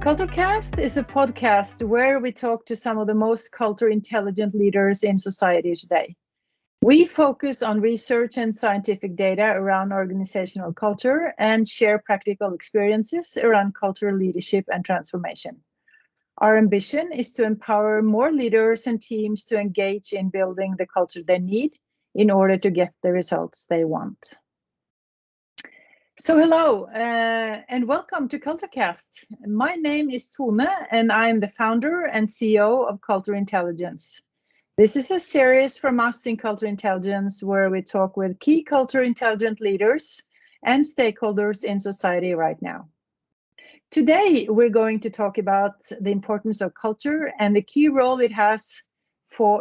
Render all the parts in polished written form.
CultureCast is a podcast where we talk to some of the most culture intelligent leaders in society today. We focus on research and scientific data around organizational culture and share practical experiences around cultural leadership and transformation. Our ambition is to empower more leaders and teams to engage in building the culture they need in order to get the results they want. So hello and welcome to CultureCast. My name is Tone and I'm the founder and CEO of Culture Intelligence. This is a series from us in Culture Intelligence where we talk with key culture intelligent leaders and stakeholders in society right now. Today, we're going to talk about the importance of culture and the key role it has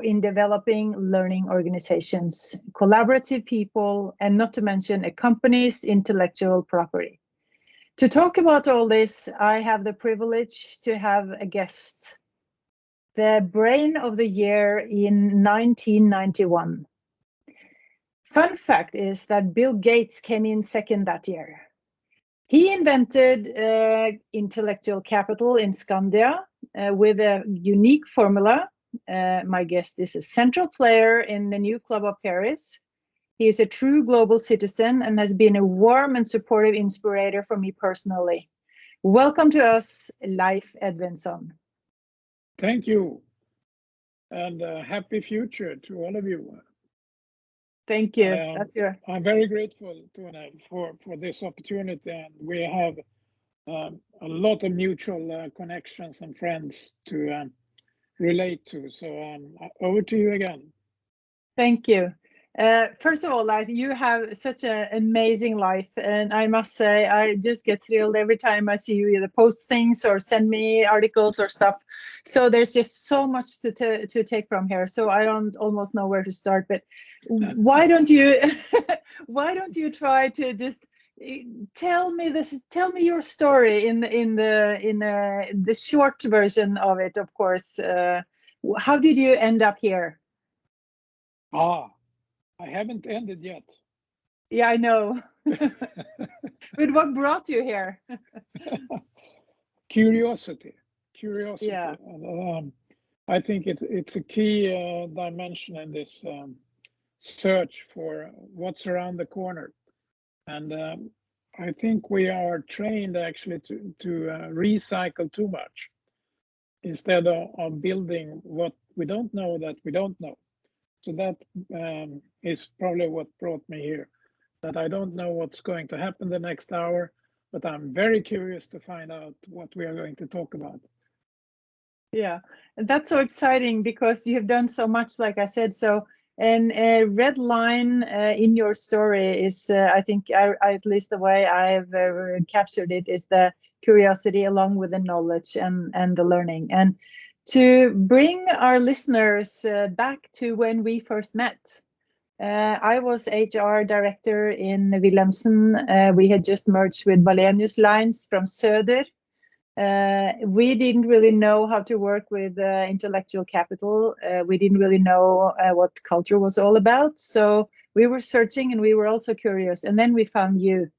in developing learning organizations, collaborative people, and not to mention a company's intellectual property. To talk about all this, I have the privilege to have a guest, the brain of the year in 1991. Fun fact is that Bill Gates came in second that year. He invented intellectual capital in Skandia with a unique formula. My guest is a central player in the new Club of Paris. He is a true global citizen and has been a warm and supportive inspirator for me personally. Welcome to us, Leif Edvinsson. Thank you, and happy future to all of you. Thank you. I'm very grateful for this opportunity, and we have a lot of mutual connections and friends to relate to. So over to you again. Thank you. First of all, Leif, you have such an amazing life, and I must say I just get thrilled every time I see you either post things or send me articles or stuff. So there's just so much to take from here. So I don't almost know where to start. But why don't you try to just tell me your story in the short version of it, of course. How did you end up here? I haven't ended yet. Yeah, I know. But what brought you here? Curiosity. Yeah. And, I think it's a key dimension in this search for what's around the corner. And I think we are trained actually to recycle too much instead of building what we don't know that we don't know. So that is probably what brought me here, that I don't know what's going to happen the next hour, but I'm very curious to find out what we are going to talk about. Yeah, and that's so exciting because you have done so much, like I said. So, and a red line in your story is, I think, at least the way I've captured it, is the curiosity along with the knowledge and the learning. And to bring our listeners back to when we first met, I was HR director in Wilhelmsen. We had just merged with Wallenius Lines from Söder. We didn't really know how to work with intellectual capital. We didn't really know what culture was all about. So we were searching and we were also curious. And then we found you.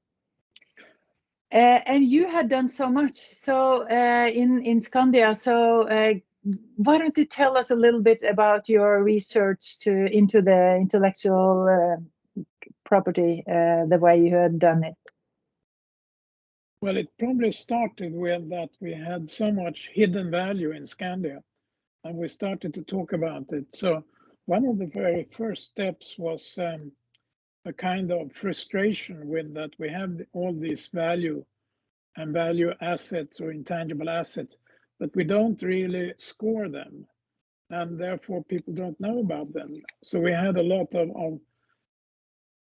And you had done so much. So in Skandia. So why don't you tell us a little bit about your research into the intellectual property, the way you had done it? Well, it probably started with that we had so much hidden value in Skandia, and we started to talk about it. So one of the very first steps was a kind of frustration with that we have all these value assets or intangible assets, but we don't really score them, and therefore people don't know about them. So we had a lot of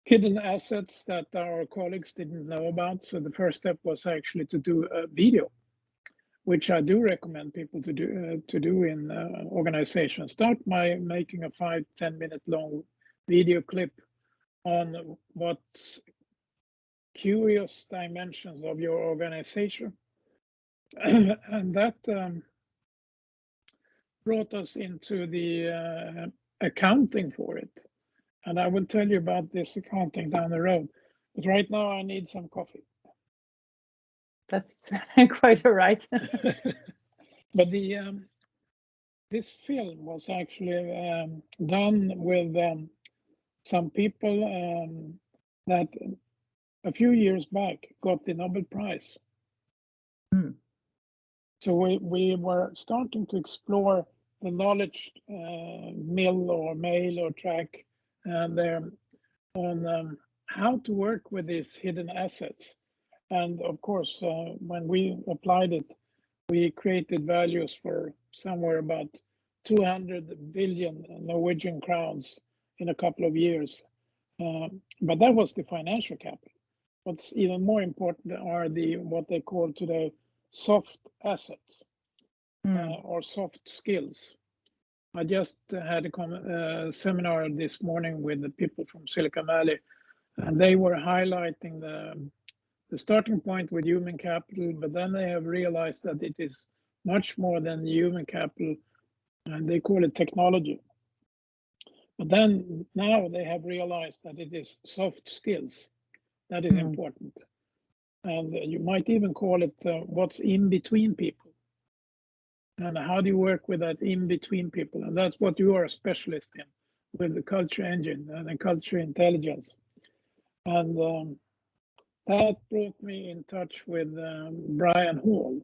hidden assets that our colleagues didn't know about. So the first step was actually to do a video, which I do recommend people to do in organizations. Start by making a 5-10 minute long video clip on what's curious dimensions of your organization. And that brought us into the accounting for it. And I will tell you about this accounting down the road. But right now I need some coffee. That's quite all right. But this film was actually done with some people that a few years back got the Nobel Prize. Hmm. So we were starting to explore the knowledge mill or mail or track and on how to work with these hidden assets. And of course, when we applied it, we created values for somewhere about 200 billion Norwegian crowns in a couple of years. But that was the financial capital. What's even more important are what they call today soft assets or soft skills. I just had a seminar this morning with the people from Silicon Valley, and they were highlighting the starting point with human capital, but then they have realized that it is much more than human capital, and they call it technology. But then now they have realized that it is soft skills that is important. And you might even call it what's in between people. And how do you work with that in between people? And that's what you are a specialist in with the culture engine and the culture intelligence. And that brought me in touch with Brian Hall,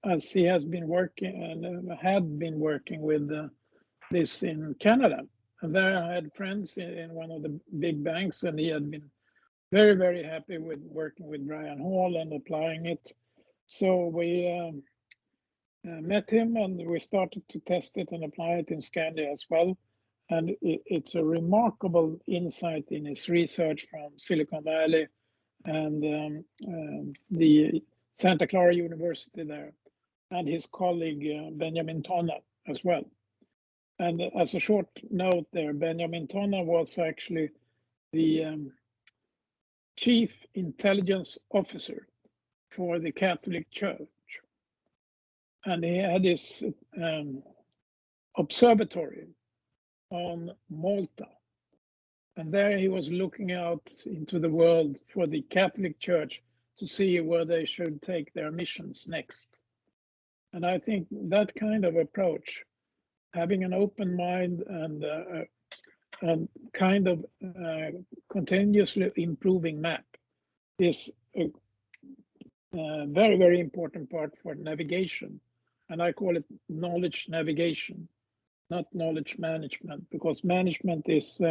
as he has been working and had been working with this in Canada. And there I had friends in one of the big banks, and he had been very, very happy with working with Brian Hall and applying it. So we met him and we started to test it and apply it in Skandia as well. And it's a remarkable insight in his research from Silicon Valley and the Santa Clara University there, and his colleague Benjamin Tonna as well. And as a short note there, Benjamin Tonna was actually the Chief Intelligence Officer for the Catholic Church. And he had his observatory on Malta. And there he was looking out into the world for the Catholic Church to see where they should take their missions next. And I think that kind of approach, having an open mind and kind of continuously improving map, is a very, very important part for navigation. And I call it knowledge navigation, not knowledge management, because management is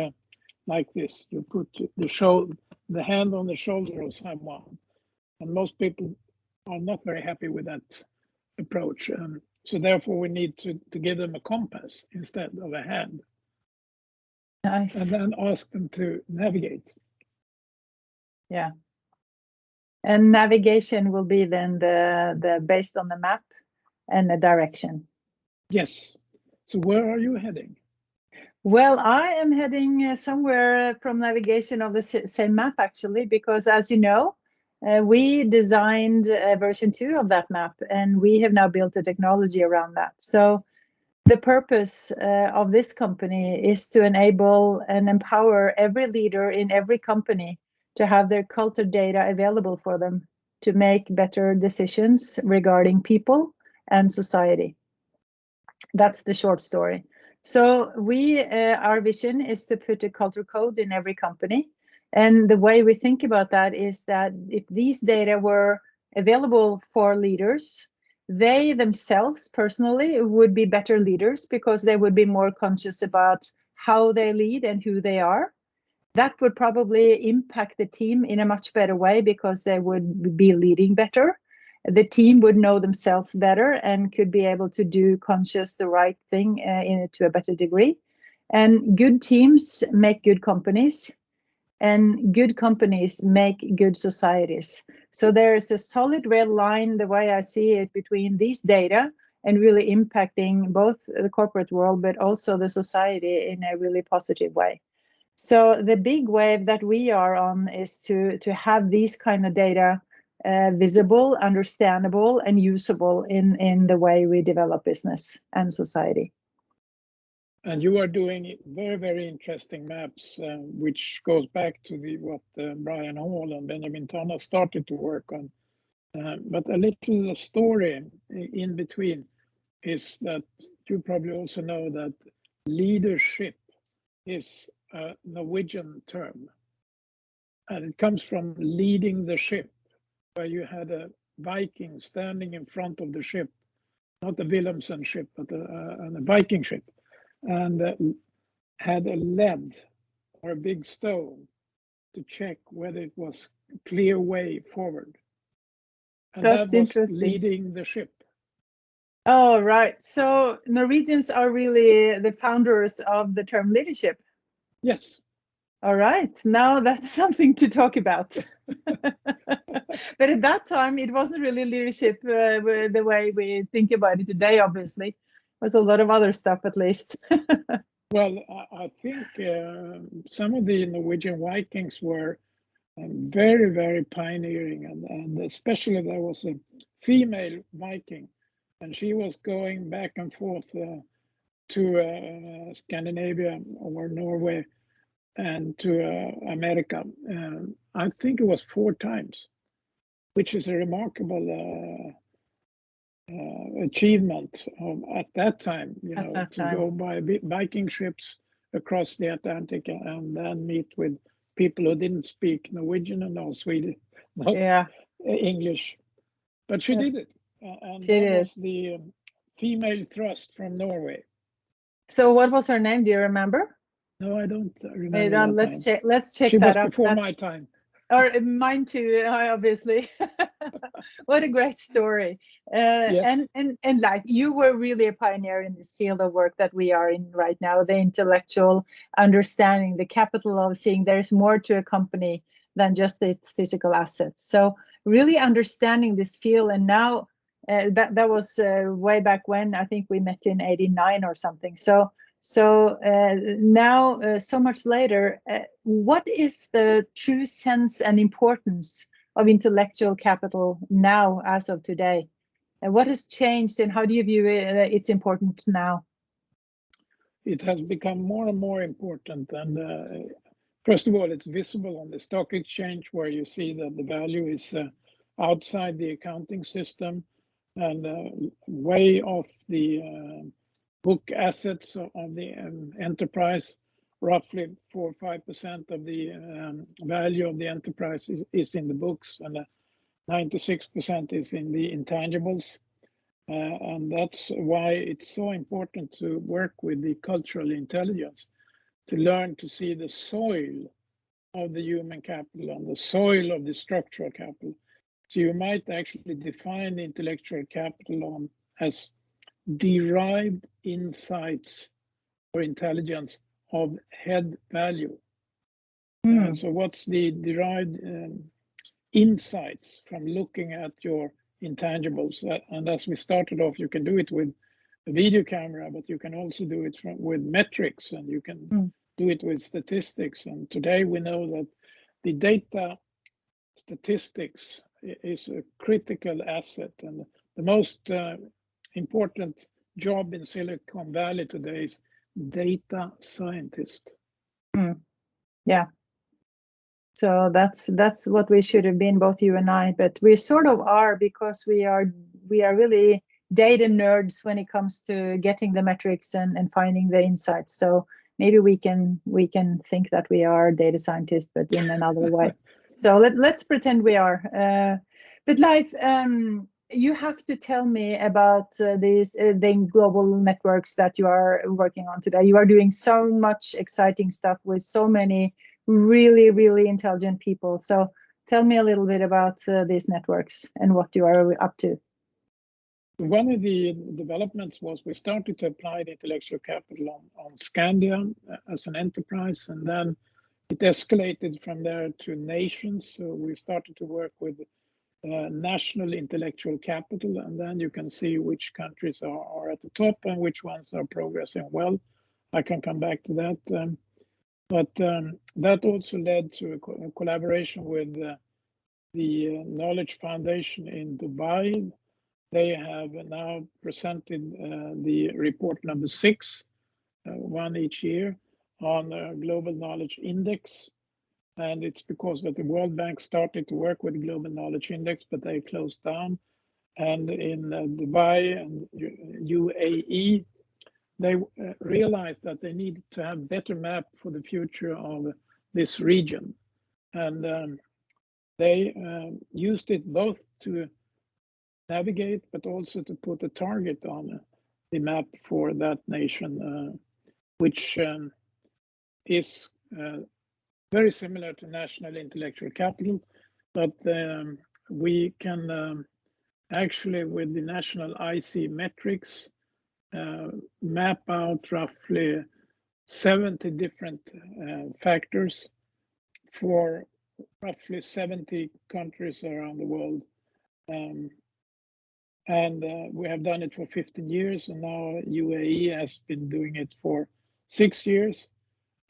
like this. You put the hand on the shoulder of someone, and most people are not very happy with that approach. So therefore we need to give them a compass instead of a hand. Nice. And then ask them to navigate. Yeah. And navigation will be then the based on the map and the direction. Yes. So where are you heading? Well, I am heading somewhere from navigation of the same map, actually, because as you know, we designed version 2 of that map, and we have now built a technology around that. So the purpose of this company is to enable and empower every leader in every company to have their culture data available for them to make better decisions regarding people and society. That's the short story. So our vision is to put a culture code in every company. And the way we think about that is that if these data were available for leaders, they themselves personally would be better leaders because they would be more conscious about how they lead and who they are. That would probably impact the team in a much better way because they would be leading better. The team would know themselves better and could be able to do the right thing to a better degree. And good teams make good companies, and good companies make good societies. So there is a solid red line, the way I see it, between these data and really impacting both the corporate world, but also the society in a really positive way. So the big wave that we are on is to have these kind of data visible, understandable, and usable in the way we develop business and society. And you are doing very, very interesting maps, which goes back to what Brian Hall and Benjamin Thomas started to work on. But a little story in between is that you probably also know that leadership is a Norwegian term. And it comes from leading the ship, where you had a Viking standing in front of the ship, not a Wilhelmsen ship, but a Viking ship, and had a lead or a big stone to check whether it was a clear way forward. And That's that was interesting. leading the ship. Oh, right. So Norwegians are really the founders of the term leadership. Yes. All right. Now that's something to talk about. But at that time, it wasn't really leadership the way we think about it today, obviously. It was a lot of other stuff, at least. Well, I think some of the Norwegian Vikings were very, very pioneering, and especially there was a female Viking, and she was going back and forth to Scandinavia or Norway and to America. I think it was 4 times, which is a remarkable achievement at that time, to go by Viking ships across the Atlantic and then meet with people who didn't speak Norwegian and no Swedish, not English. But she did it. And that was the female thrust from Norway. So what was her name? Do you remember? No, I don't remember. Let's check that She was up. before my time. Or mine too, obviously. What a great story. Yes. And like, you were really a pioneer in this field of work that we are in right now, the intellectual understanding, the capital of seeing there's more to a company than just its physical assets. So really understanding this field. And now that was way back when. I think we met in '89 or something. So now, so much later, what is the true sense and importance of intellectual capital now, as of today? And what has changed, and how do you view its importance now? It has become more and more important. And first of all, it's visible on the stock exchange, where you see that the value is outside the accounting system and way off the book assets of the enterprise. Roughly 4 or 5% of the value of the enterprise is in the books, and 96% is in the intangibles. And that's why it's so important to work with the cultural intelligence, to learn to see the soil of the human capital and the soil of the structural capital. So you might actually define the intellectual capital as derived insights or intelligence of head value. So what's the derived insights from looking at your intangibles? And as we started off, you can do it with a video camera, but you can also do it with metrics, and you can do it with statistics. And today we know that the data statistics is a critical asset, and the most important job in Silicon Valley today is data scientist. Yeah. So that's what we should have been, both you and I, but we sort of are, because we are really data nerds when it comes to getting the metrics and finding the insights. So maybe we can think that we are data scientists, but in another way. So let's pretend we are. But Leif, you have to tell me about these the global networks that you are working on today. You are doing so much exciting stuff with so many really, really intelligent people. So tell me a little bit about these networks and what you are up to. One of the developments was we started to apply the intellectual capital on Skandia as an enterprise, and then it escalated from there to nations. So we started to work with national intellectual capital, and then you can see which countries are at the top and which ones are progressing well. I can come back to that. But that also led to a collaboration with the Knowledge Foundation in Dubai. They have now presented the report number 6, one each year on a global knowledge index. And it's because that the World Bank started to work with the Global Knowledge Index, but they closed down. And in Dubai and UAE, they realized that they needed to have better map for the future of this region. And they used it both to navigate, but also to put a target on the map for that nation, which is very similar to national intellectual capital, but we can actually, with the national IC metrics, map out roughly 70 different factors for roughly 70 countries around the world. And we have done it for 15 years, and now UAE has been doing it for 6 years.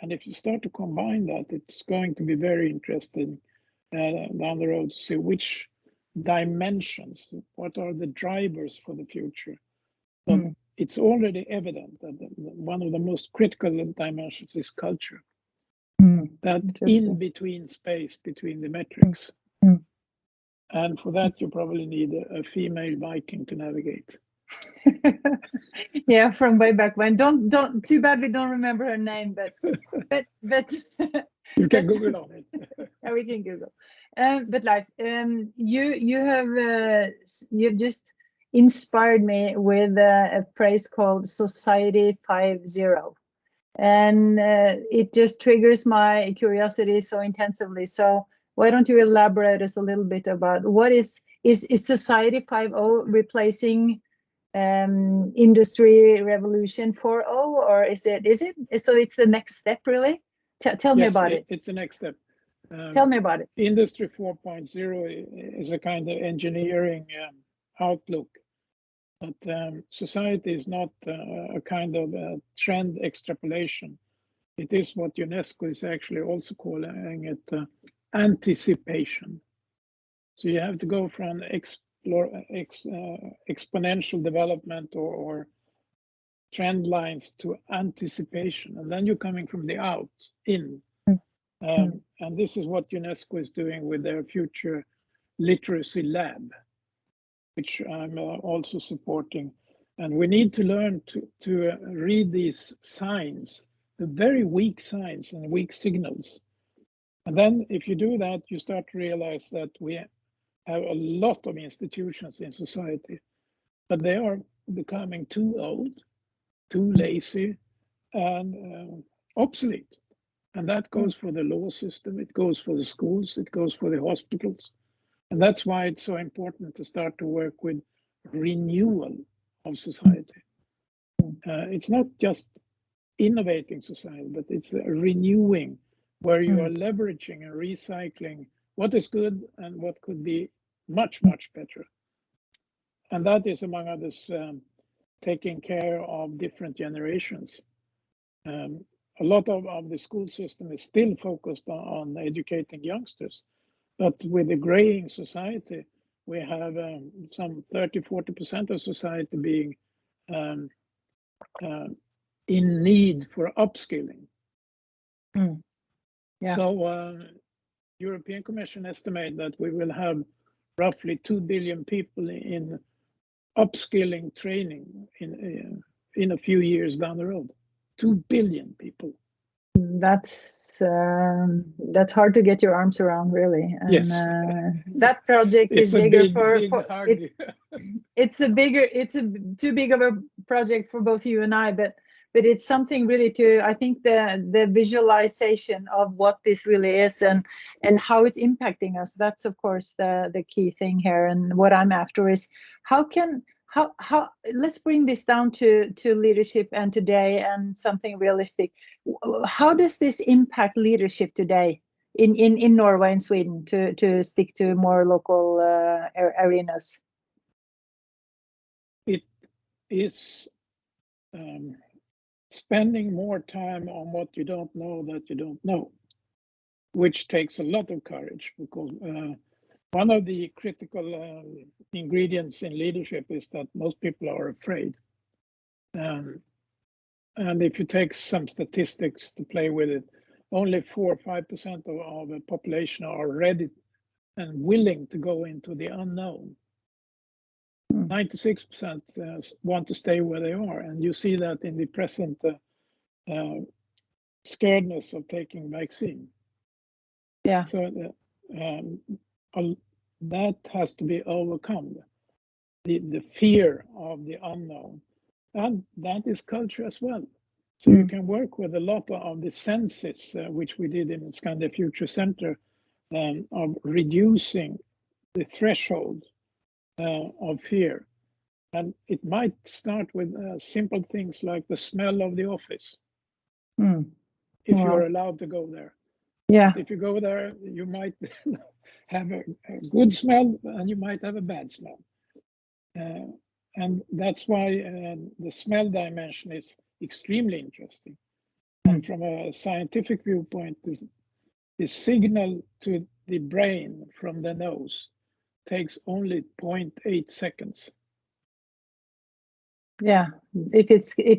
And if you start to combine that, it's going to be very interesting down the road to see which dimensions, what are the drivers for the future. But it's already evident that one of the most critical dimensions is culture. That in between space between the metrics. And for that, you probably need a female Viking to navigate. Yeah, from way back when. Don't. Too bad we don't remember her name, but you can Google on it. Yeah, we can Google. But Leif, you've just inspired me with a phrase called Society 5.0, and it just triggers my curiosity so intensively. So why don't you elaborate us a little bit about what is Society 5.0 replacing Industry Revolution 4.0, or is it so it's the next step, really? Tell me about it. It's the next step. Tell me about it. Industry 4.0 is a kind of engineering outlook, but society is not a kind of trend extrapolation. It is what UNESCO is actually also calling it anticipation. So you have to go from exponential development or trend lines to anticipation, and then you're coming from the out in. And this is what UNESCO is doing with their future literacy lab, which I'm also supporting. And we need to learn to read these signs, the very weak signs and weak signals. And then if you do that, you start to realize that we have a lot of institutions in society, but they are becoming too old, too lazy, and obsolete. And that goes for the law system, it goes for the schools, it goes for the hospitals. And that's why it's so important to start to work with renewal of society. It's not just innovating society, but it's renewing, where you are leveraging and recycling what is good and what could be much, much better. And that is, among others, taking care of different generations. A lot of the school system is still focused on educating youngsters, but with the graying society, we have some 30-40% of society being in need for upskilling. Yeah. So European Commission estimate that we will have roughly 2 billion people in upskilling training in a few years down the road. 2 billion people. That's hard to get your arms around, really. And yes. That project is bigger for it's too big of a project for both you and I, but it's something really I think the visualization of what this really is and how it's impacting us, that's of course the key thing here. And what I'm after is how let's bring this down to leadership and today, and something realistic. How does this impact leadership today in Norway and Sweden, to stick to more local arenas? It is spending more time on what you don't know that you don't know, which takes a lot of courage, because one of the critical ingredients in leadership is that most people are afraid. And and if you take some statistics to play with it, only 4 or 5% of the population are ready and willing to go into the unknown. 96% want to stay where they are, and you see that in the present scaredness of taking vaccine. Yeah. So that has to be overcome, the fear of the unknown, and that is culture as well. So you can work with a lot of the senses, which we did in Skandia Future Center, of reducing the threshold of fear. And it might start with simple things like the smell of the office, if you're allowed to go there. Yeah. But if you go there, you might have a good smell and you might have a bad smell. And that's why the smell dimension is extremely interesting. And from a scientific viewpoint, the signal to the brain from the nose takes only 0.8 seconds. Yeah, if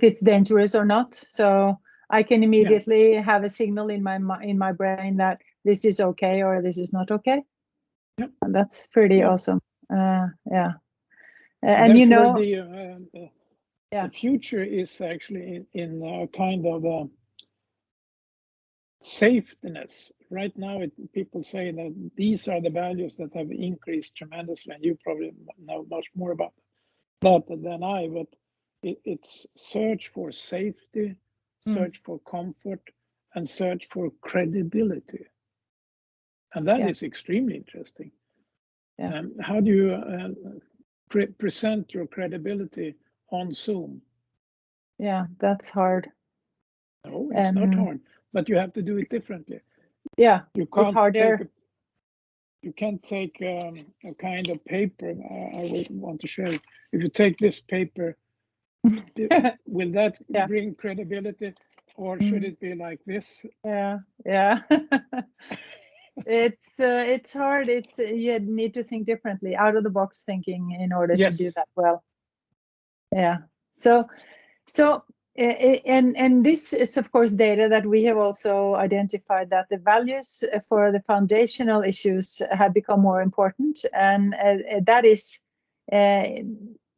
it's dangerous or not. So I can immediately have a signal in my brain that this is okay or this is not okay. Yep. And that's pretty awesome. Yeah. And you know, the future is actually in a kind of safetyness. Right now, people say that these are the values that have increased tremendously, and you probably know much more about that than I, but it's search for safety, search for comfort, and search for credibility. And that is extremely interesting. How do you present your credibility on Zoom? Yeah, that's hard. No, it's not hard, but you have to do it differently. Yeah, it's harder. You can't take a kind of paper. I would want to show you. If you take this paper, will that bring credibility, or should it be like this? Yeah. It's hard. You need to think differently, out of the box thinking, in order to do that well. Yeah. So and this is of course data that we have also identified, that the values for the foundational issues have become more important, and that is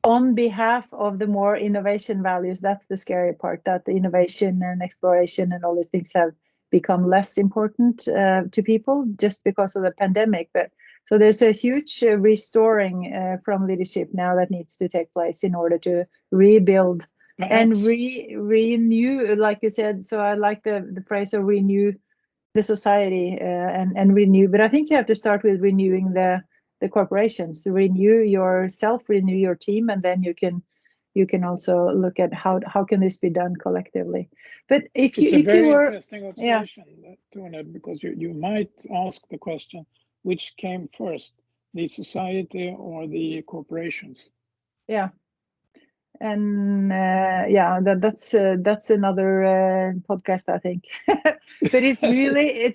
on behalf of the more innovation values. That's the scary part, that the innovation and exploration and all these things have become less important to people just because of the pandemic. But so there's a huge restoring from leadership now that needs to take place in order to rebuild and renew, like you said. So I like the phrase of renew the society and renew. But I think you have to start with renewing the corporations. Renew yourself, renew your team, and then you can also look at how can this be done collectively. But if it's you a very were, interesting observation, Tone, because you might ask the question, which came first, the society or the corporations? Yeah. And that's another podcast, I think. But it's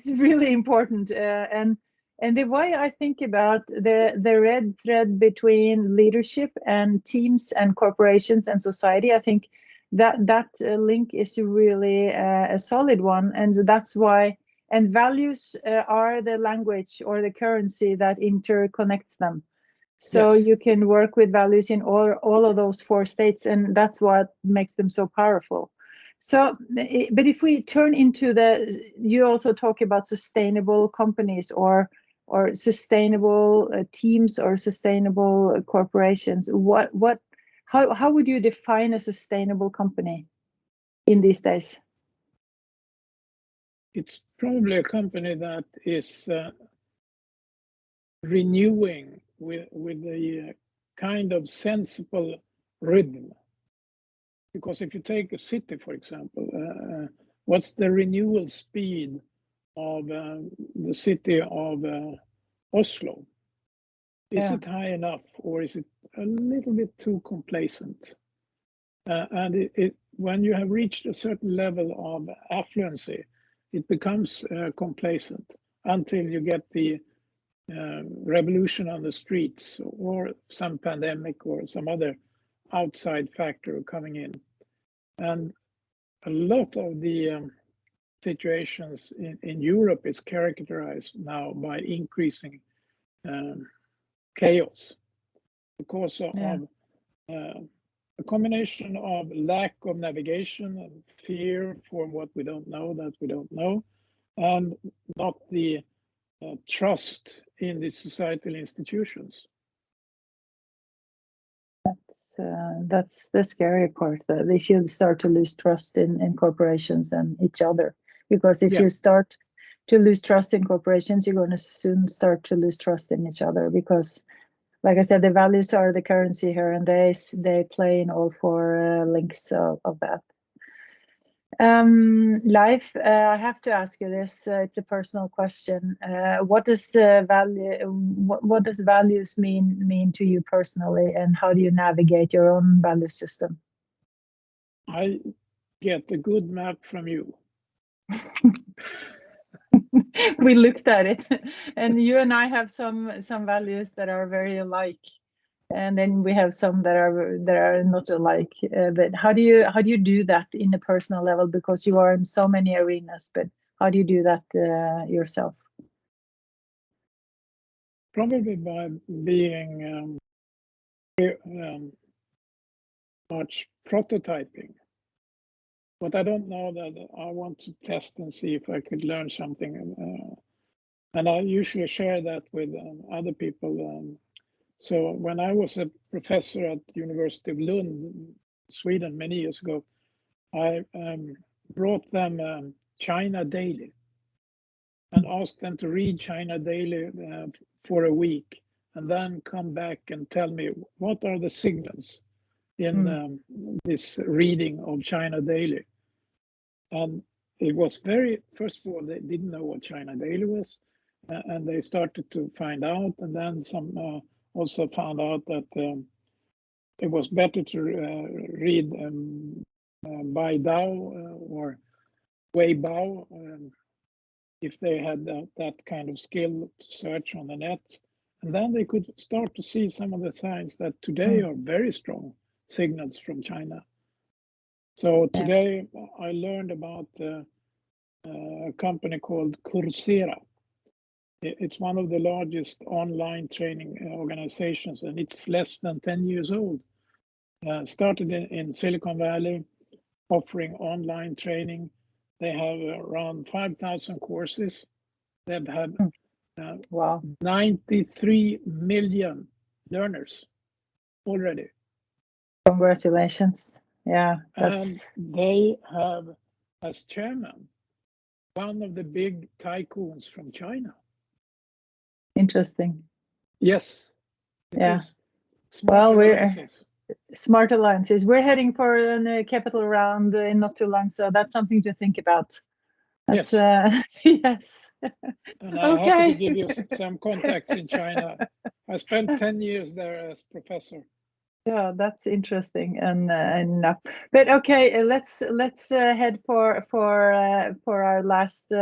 really important, and the way I think about the red thread between leadership and teams and corporations and society, I think that link is really a solid one, and that's why. And values are the language or the currency that interconnects them. So you can work with values in all of those 4 states, and that's what makes them so powerful. So, but if we turn into you also talk about sustainable companies or sustainable teams or sustainable corporations. How would you define a sustainable company in these days? It's probably a company that is renewing with a kind of sensible rhythm. Because if you take a city, for example, what's the renewal speed of the city of Oslo? Is it high enough, or is it a little bit too complacent? And when you have reached a certain level of affluency, it becomes complacent until you get the revolution on the streets or some pandemic or some other outside factor coming in. And a lot of the situations in Europe is characterized now by increasing chaos because of a combination of lack of navigation and fear for what we don't know, and not the trust in the societal institutions. That's the scary part, that if you start to lose trust in corporations and each other, because if you start to lose trust in corporations, you're going to soon start to lose trust in each other, because like I said, the values are the currency here, and they play in all four links of that. Leif, I have to ask you this. It's a personal question. What does values mean to you personally, and how do you navigate your own value system? I get a good map from you. We looked at it, and you and I have some values that are very alike, and then we have some that are not alike. But how do you do that in a personal level, because you are in so many arenas? But how do you do that yourself? Probably by being much prototyping. But I don't know that I want to test and see if I could learn something. And I usually share that with other people. So when I was a professor at the University of Lund, Sweden, many years ago, I brought them China Daily and asked them to read China Daily for a week, and then come back and tell me what are the signals in this reading of China Daily. And it was first of all, they didn't know what China Daily was, and they started to find out, and then some also found out that it was better to read Bai Dao or Wei Bao if they had that kind of skill to search on the net. And then they could start to see some of the signs that today are very strong signals from China. So today I learned about a company called Coursera. It's one of the largest online training organizations, and it's less than 10 years old. Started in Silicon Valley, offering online training. They have around 5,000 courses. They've had 93 million learners already. Congratulations. Yeah. And they have as chairman one of the big tycoons from China. Interesting. Yes. Yeah. We're smart alliances. We're heading for a capital round in not too long, so that's something to think about. That's, yes. And I'm happy to give you some contacts in China. I spent 10 years there as professor. Yeah, that's interesting, and but okay, let's head for our last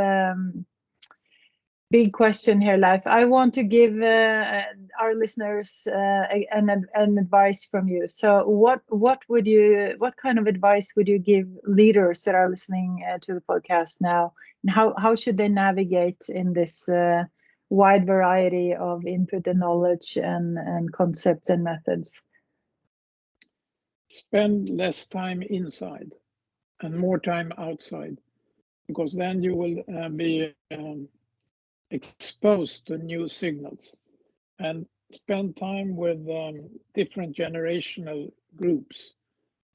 big question here, Leif. I want to give our listeners an advice from you. So, what kind of advice would you give leaders that are listening to the podcast now, and how should they navigate in this wide variety of input and knowledge and concepts and methods? Spend less time inside and more time outside, because then you will be exposed to new signals, and spend time with different generational groups.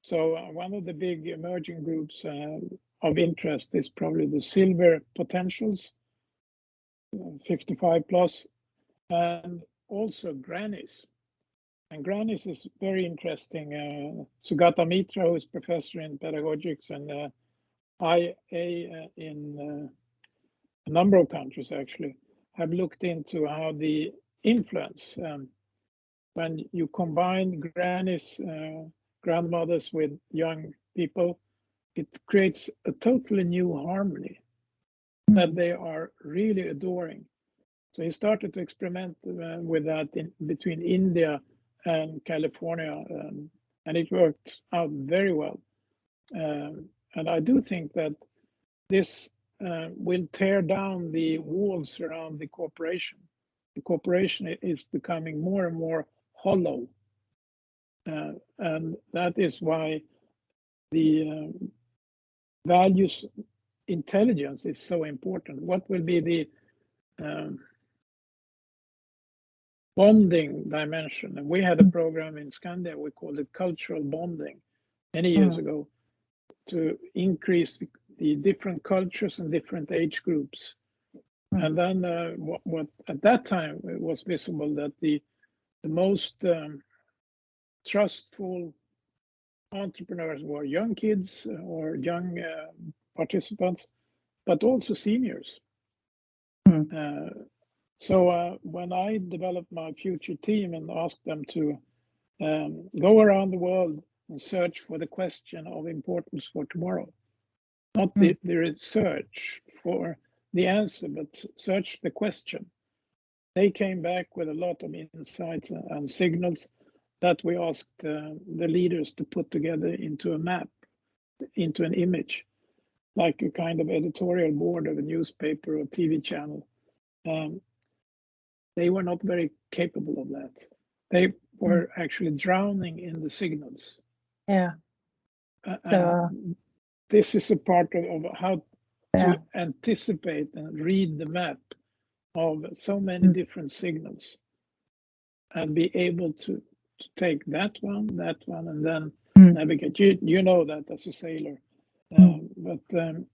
So one of the big emerging groups of interest is probably the silver potentials, 55 plus, and also grannies. And grannies is very interesting. Sugata Mitra, who is professor in pedagogics and IA in a number of countries actually, have looked into how the influence when you combine grannies, grandmothers with young people, it creates a totally new harmony that they are really adoring. So he started to experiment with that between India and California, and it worked out very well. And I do think that this will tear down the walls around the cooperation. The cooperation is becoming more and more hollow. And that is why the values intelligence is so important. What will be the bonding dimension? And we had a program in Skandia, we called it cultural bonding many years ago, to increase the different cultures and different age groups. And then what at that time it was visible that the most trustful entrepreneurs were young kids or young participants, but also seniors. So when I developed my future team and asked them to go around the world and search for the question of importance for tomorrow, not the research for the answer, but search the question, they came back with a lot of insights and signals that we asked the leaders to put together into a map, into an image, like a kind of editorial board of a newspaper or TV channel. They were not very capable of that. They were actually drowning in the signals. Yeah. This is a part of how to anticipate and read the map of so many different signals and be able to take that one, and then navigate. You know that as a sailor, but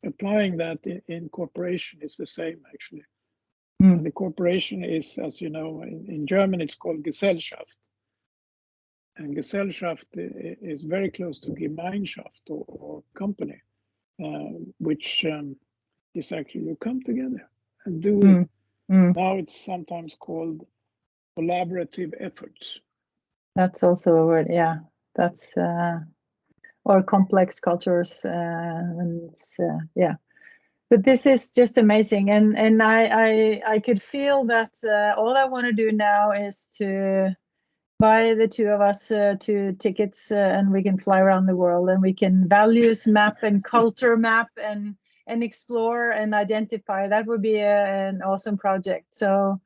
applying that in corporation is the same actually. And the corporation is, as you know, in German it's called Gesellschaft, and Gesellschaft is very close to Gemeinschaft or company, which is actually you come together and do it. Now it's sometimes called collaborative efforts. That's also a word, yeah. That's or complex cultures, and it's, yeah. But this is just amazing, and I could feel that all I want to do now is to buy the two of us 2 tickets, and we can fly around the world, and we can values map and culture map and explore and identify. That would be an awesome project. So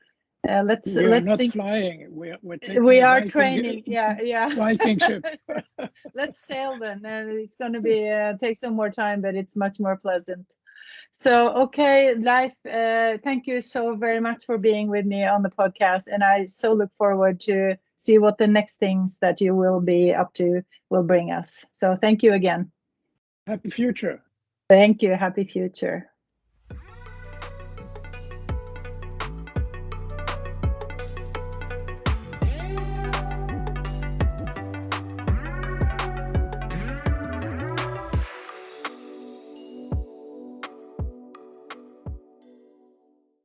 let's not think. Flying. We are training. Yeah. Viking ship. Let's sail then. It's going to be take some more time, but it's much more pleasant. So, okay, Leif, thank you so very much for being with me on the podcast. And I so look forward to see what the next things that you will be up to will bring us. So thank you again. Happy future. Thank you. Happy future.